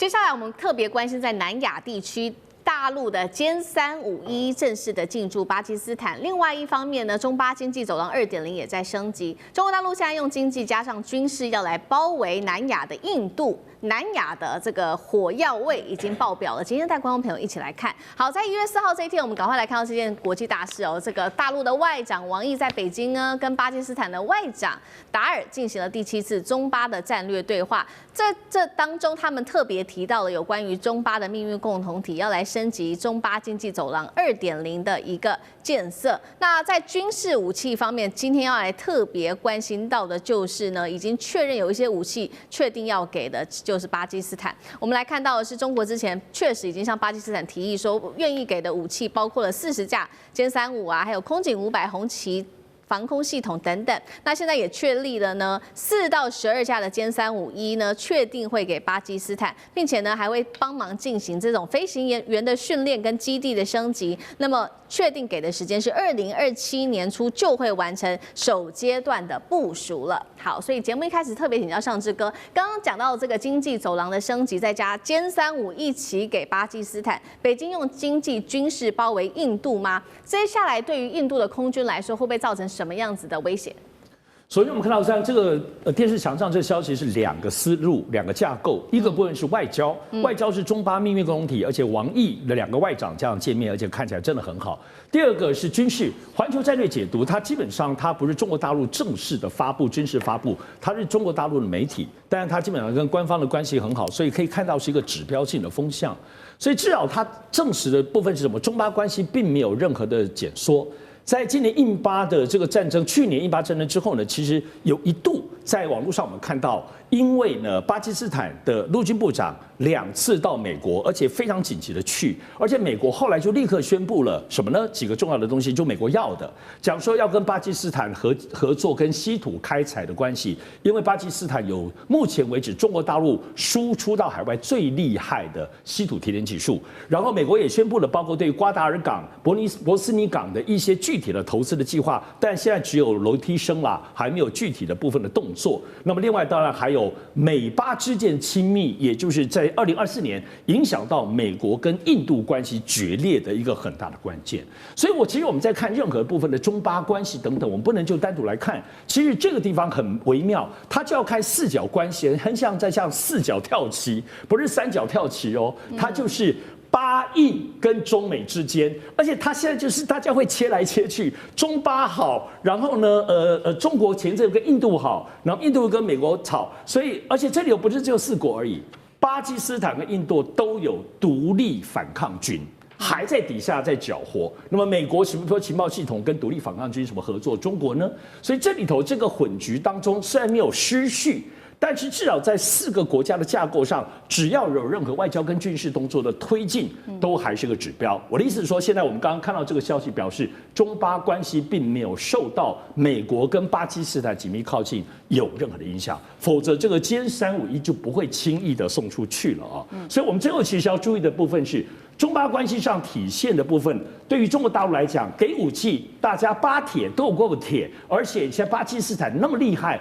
接下来我们特别关心在南亚地区。大陆的歼351正式的进驻巴基斯坦。另外一方面呢，中巴经济走廊2.0也在升级。中国大陆现在用经济加上军事要来包围南亚的印度。南亚的这个火药味已经爆表了。今天带观众朋友一起来看。好，在1月4号这一天，我们赶快来看到这件国际大事哦。这个大陆的外长王毅在北京呢，跟巴基斯坦的外长达尔进行了第7次中巴的战略对话。这当中，他们特别提到了有关于中巴的命运共同体要来升级中巴经济走廊2.0的一个建设。那在军事武器方面，今天要来特别关心到的就是呢，已经确认有一些武器确定要给的。就是巴基斯坦，我们来看到的是中国之前确实已经向巴基斯坦提议说，愿意给的武器包括了40架歼35啊，还有空警500红旗。防空系统等等，那现在也确立了呢，4到12架的歼351呢，确定会给巴基斯坦，并且呢还会帮忙进行这种飞行员的训练跟基地的升级。那么确定给的时间是2027年初就会完成首阶段的部署了。好，所以节目一开始特别请教尚志哥，刚刚讲到这个经济走廊的升级，再加歼35一起给巴基斯坦，北京用经济军事包围印度吗？接下来对于印度的空军来说，会不会造成什么样子的威胁？首先，我们看到像这个电视墙上这个消息是2个思路、2个架构。一个部分是外交，外交是中巴秘密共同体，而且王毅的2个外长这样见面，而且看起来真的很好。第二个是军事，环球战略解读，它基本上它不是中国大陆正式的发布军事发布，它是中国大陆的媒体，但是它基本上跟官方的关系很好，所以可以看到是一个指标性的风向。所以至少它证实的部分是什么？中巴关系并没有任何的减缩。在今年印巴的这个战争，去年印巴战争之后呢，其实有一度在网络上我们看到，因为呢巴基斯坦的陆军部长2次到美国，而且非常紧急的去，而且美国后来就立刻宣布了什么呢？几个重要的东西，就美国要的，讲说要跟巴基斯坦合作跟稀土开采的关系，因为巴基斯坦有目前为止中国大陆输出到海外最厉害的稀土提炼技术，然后美国也宣布了，包括对于瓜达尔港、博斯尼港的一些具体的投资的计划，但现在只有楼梯声啦，还没有具体的部分的动作。那么另外当然还有美巴之间亲密，也就是在2024年影响到美国跟印度关系决裂的一个很大的关键。所以其实我们在看任何部分的中巴关系等等，我们不能就单独来看。其实这个地方很微妙，它就要看4角关系，很像4角跳棋，不是3角跳棋哦，它就是巴印跟中美之间，而且它现在就是大家会切来切去，中巴好，然后呢，中国前阵跟印度好，然后印度跟美国吵，所以而且这里又不是只有4国而已，巴基斯坦跟印度都有独立反抗军。还在底下在搅和，那么美国什么说情报系统跟独立反抗军什么合作？中国呢？所以这里头这个混局当中，虽然没有失序，但是至少在4个国家的架构上，只要有任何外交跟军事动作的推进，都还是个指标。我的意思是说，现在我们刚刚看到这个消息，表示中巴关系并没有受到美国跟巴基斯坦紧密靠近有任何的影响，否则这个歼351就不会轻易的送出去了啊。所以我们最后其实要注意的部分是。中巴关系上体现的部分，对于中国大陆来讲，给武器，大家巴铁都有够铁，而且像巴基斯坦那么厉害，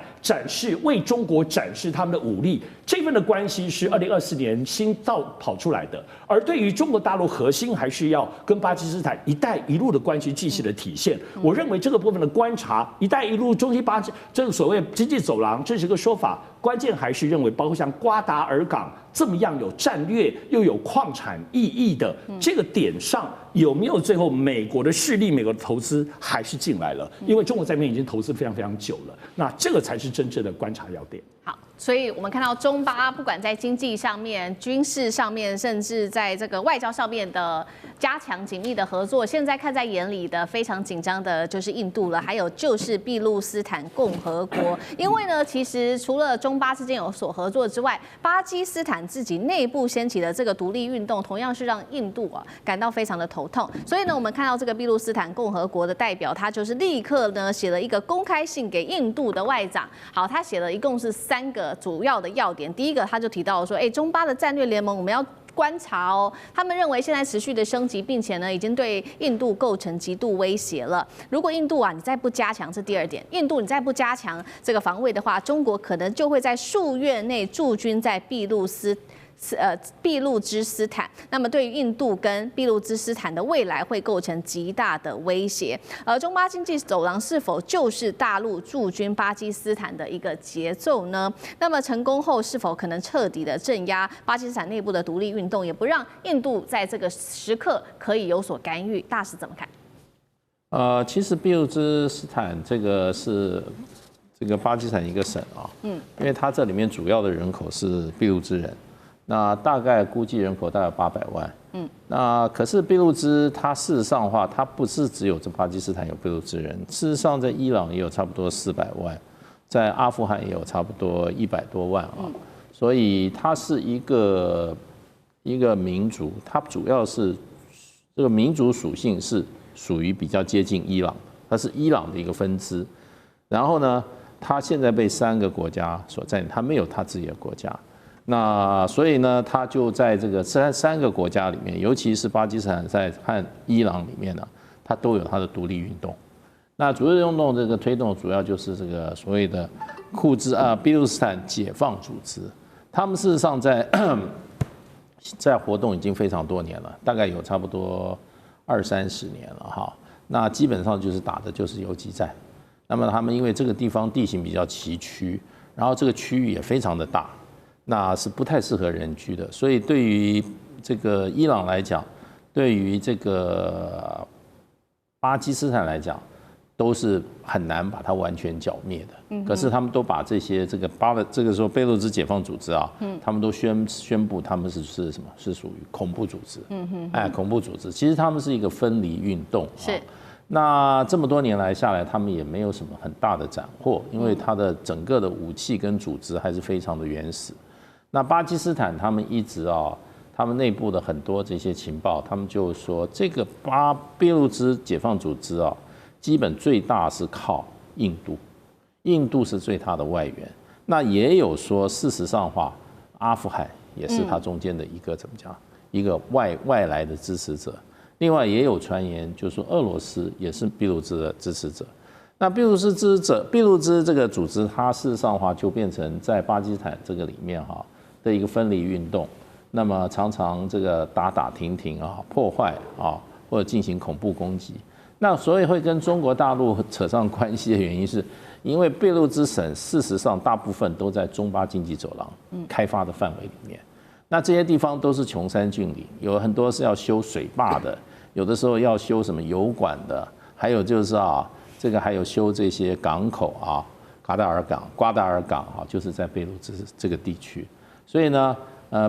为中国展示他们的武力，这份的关系是2024年新跑出来的。而对于中国大陆核心，还是要跟巴基斯坦“一带一路”的关系继续的体现。我认为这个部分的观察，“一带一路”中西巴这个所谓经济走廊，这是个说法，关键还是认为，包括像瓜达尔港这么样有战略又有矿产意义的这个点上，有没有最后美国的势力、美国的投资还是进来了？因为中国在那边已经投资非常非常久了，那这个才是真正的观察要点。好，所以我们看到中巴不管在经济上面、军事上面，甚至在这个外交上面的加强紧密的合作，现在看在眼里的非常紧张的就是印度了，还有就是俾路斯坦共和国。因为呢，其实除了中巴之间有所合作之外，巴基斯坦自己内部掀起的这个独立运动，同样是让印度感到非常的头痛。所以呢，我们看到这个俾路斯坦共和国的代表，他就是立刻呢写了一个公开信给印度的外长。好，他写了一共是3个主要的要点。第一个，他就提到说，中巴的战略联盟我们要观察哦，他们认为现在持续的升级，并且呢已经对印度构成极度威胁了。如果印度你再不加强，这第2点，印度你再不加强这个防卫的话，中国可能就会在数月内驻军在俾路斯俾路支斯坦，那么对于印度跟俾路支斯坦的未来会构成极大的威胁。中巴经济走廊是否就是大陆驻军巴基斯坦的一个节奏呢？那么成功后是否可能彻底的镇压巴基斯坦内部的独立运动，也不让印度在这个时刻可以有所干预？大使怎么看？其实俾路支斯坦这个是这个巴基斯坦一个省啊，因为它这里面主要的人口是俾路支人。那大概估计人口大概800万，那可是俾路支它事实上的话，它不是只有这巴基斯坦有俾路支人，事实上在伊朗也有差不多400万，在阿富汗也有差不多100多万啊，所以它是一个民族，它主要是这个民族属性是属于比较接近伊朗，它是伊朗的一个分支，然后呢，它现在被3个国家所占领，它没有它自己的国家。那所以呢，他就在这个三个国家里面，尤其是巴基斯坦和伊朗里面呢，它都有它的独立运动。那独立运动这个推动主要就是这个所谓的俾路斯坦解放组织，他们事实上在活动已经非常多年了，大概有差不多20-30年了哈。那基本上就是打的就是游击战。那么他们因为这个地方地形比较崎岖，然后这个区域也非常的大。那是不太适合人居的，所以对于这个伊朗来讲，对于这个巴基斯坦来讲，都是很难把它完全剿灭的。可是他们都把这些这个时候俾路支解放组织啊，他们都宣布他们是什么？是属于恐怖组织。恐怖组织，其实他们是一个分离运动。是。那这么多年来下来，他们也没有什么很大的斩获，因为它的整个的武器跟组织还是非常的原始。那巴基斯坦他们一直他们内部的很多这些情报，他们就说这个俾路支解放组织基本最大是靠印度，印度是最大的外援。那也有说，事实上的话，阿富汗也是它中间的一个怎么讲，一个外来的支持者。另外也有传言，就是说俄罗斯也是俾路支的支持者。那俾路支这个组织，它事实上的话就变成在巴基斯坦这个里面的一个分离运动，那么常常这个打停破坏或者进行恐怖攻击。那所以会跟中国大陆扯上关系的原因是，因为俾路支省事实上大部分都在中巴经济走廊开发的范围里面。那这些地方都是穷山峻岭，有很多是要修水坝的，有的时候要修什么油管的，还有就是这个还有修这些港口瓜达尔港就是在俾路支这个地区。所以呢，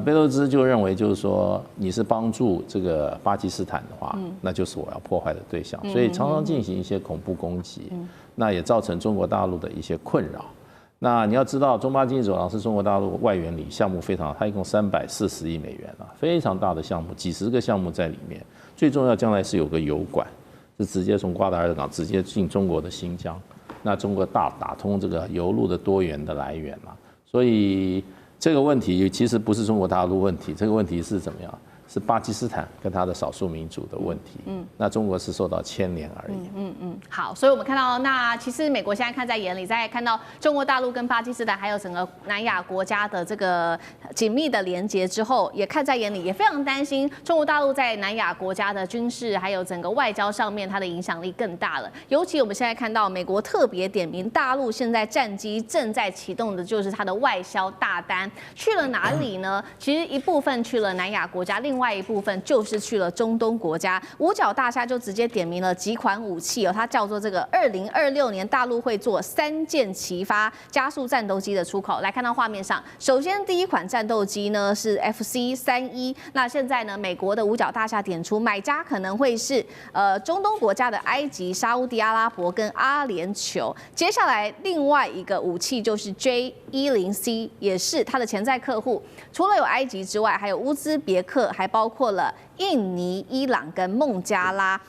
俾路支就认为就是说，你是帮助这个巴基斯坦的话，那就是我要破坏的对象，所以常常进行一些恐怖攻击，那也造成中国大陆的一些困扰。那你要知道，中巴经济走廊是中国大陆外援里项目非常，它一共340亿美元非常大的项目，几十个项目在里面。最重要，将来是有个油管，是直接从瓜达尔港直接进中国的新疆，那中国打通这个油路的多元的来源所以这个问题其实不是中国大陆问题，这个问题是怎么样？是巴基斯坦跟他的少数民族的问题。那中国是受到牵连而已。好，所以我们看到，那其实美国现在看在眼里，在看到中国大陆跟巴基斯坦还有整个南亚国家的这个紧密的连结之后，也看在眼里，也非常担心中国大陆在南亚国家的军事还有整个外交上面，它的影响力更大了。尤其我们现在看到，美国特别点名大陆现在战机正在启动的就是它的外销大单，去了哪里呢？其实一部分去了南亚国家，另外一部分就是去了中东国家。五角大厦就直接点名了几款武器它叫做这个2026年大陆会做3件齐发加速战斗机的出口。来看到画面上，首先第一款战斗机呢是 FC-31，那现在呢美国的五角大厦点出买家可能会是中东国家的埃及、沙烏地阿拉伯跟阿联酋。接下来另外一个武器就是 J-10C， 也是它的潜在客户，除了有埃及之外，还有乌兹别克，还包括了印尼、伊朗跟孟加拉。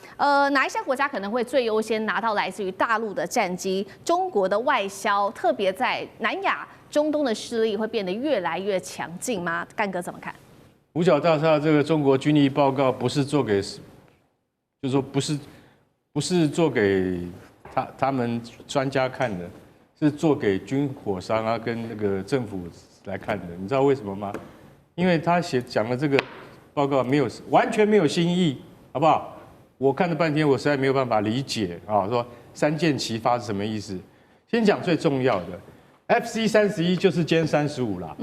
哪一些国家可能会最优先拿到来自于大陆的战机？中国的外销，特别在南亚、中东的势力会变得越来越强劲吗？干哥怎么看？五角大厦这个中国军力报告不是做给，就是说不是做给他们专家看的，是做给军火商跟那个政府来看的。你知道为什么吗？因为他讲的这个报告完全没有新意，好不好？我看了半天，我实在没有办法理解啊，说三箭齐发是什么意思？先讲最重要的 ，FC31就是歼35啦，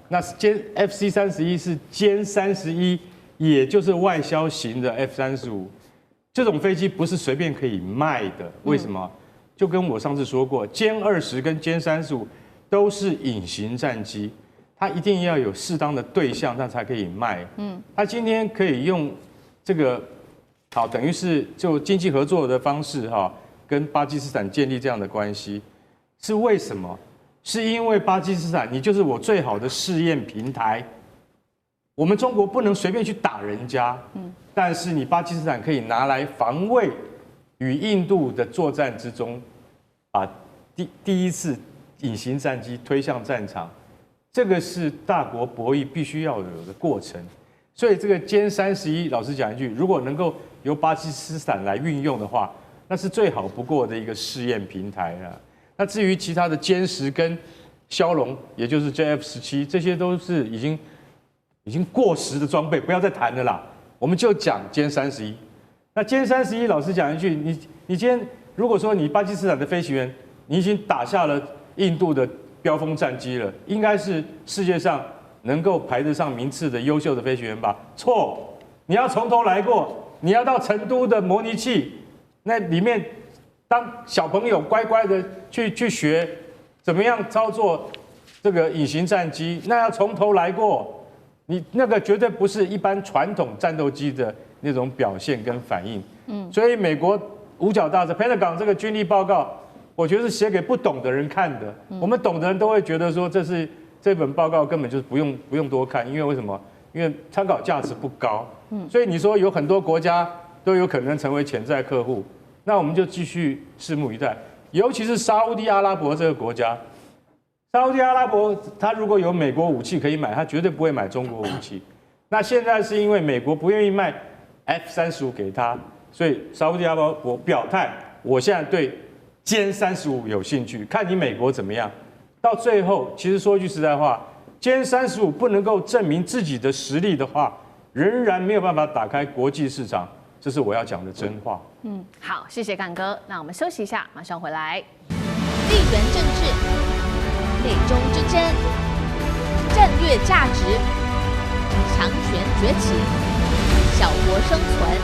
那FC31是歼31，也就是外销型的 F35，这种飞机不是随便可以卖的，为什么？就跟我上次说过，歼20跟歼35都是隐形战机，它一定要有适当的对象，它才可以卖。它今天可以用这个。好，等于是就经济合作的方式跟巴基斯坦建立这样的关系，是为什么？是因为巴基斯坦你就是我最好的试验平台，我们中国不能随便去打人家，但是你巴基斯坦可以拿来防卫与印度的作战之中，把第一次隐形战机推向战场，这个是大国博弈必须要有的过程。所以这个歼31，老实讲一句，如果能够由巴基斯坦来运用的话，那是最好不过的一个试验平台了。那至于其他的歼10跟枭龙，也就是 JF17，这些都是已经过时的装备，不要再谈了啦。我们就讲歼31。那歼31，老实讲一句，你今天如果说你巴基斯坦的飞行员，你已经打下了印度的标风战机了，应该是世界上能够排得上名次的优秀的飞行员吧？错，你要从头来过，你要到成都的模拟器那里面，当小朋友乖乖的去学怎么样操作这个隐形战机，那要从头来过，你那个绝对不是一般传统战斗机的那种表现跟反应。所以美国五角大厦 Pentagon 这个军力报告，我觉得是写给不懂的人看的。我们懂的人都会觉得说这本报告根本就是不用多看，因为为什么？因为参考价值不高。所以你说有很多国家都有可能成为潜在客户，那我们就继续拭目以待。尤其是沙烏地阿拉伯这个国家，沙烏地阿拉伯它如果有美国武器可以买，它绝对不会买中国武器。那现在是因为美国不愿意卖 F35给他，所以沙烏地阿拉伯表态，我现在对歼35有兴趣，看你美国怎么样。到最后，其实说句实在话，歼35不能够证明自己的实力的话，仍然没有办法打开国际市场，这是我要讲的真话。好，谢谢干哥。那我们休息一下，马上回来。地缘政治、美中之争、战略价值、强权崛起、小国生存，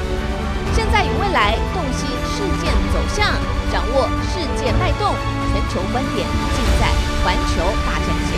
现在与未来洞悉事件走向，掌握世界脉动，全球观点尽在环球大战线。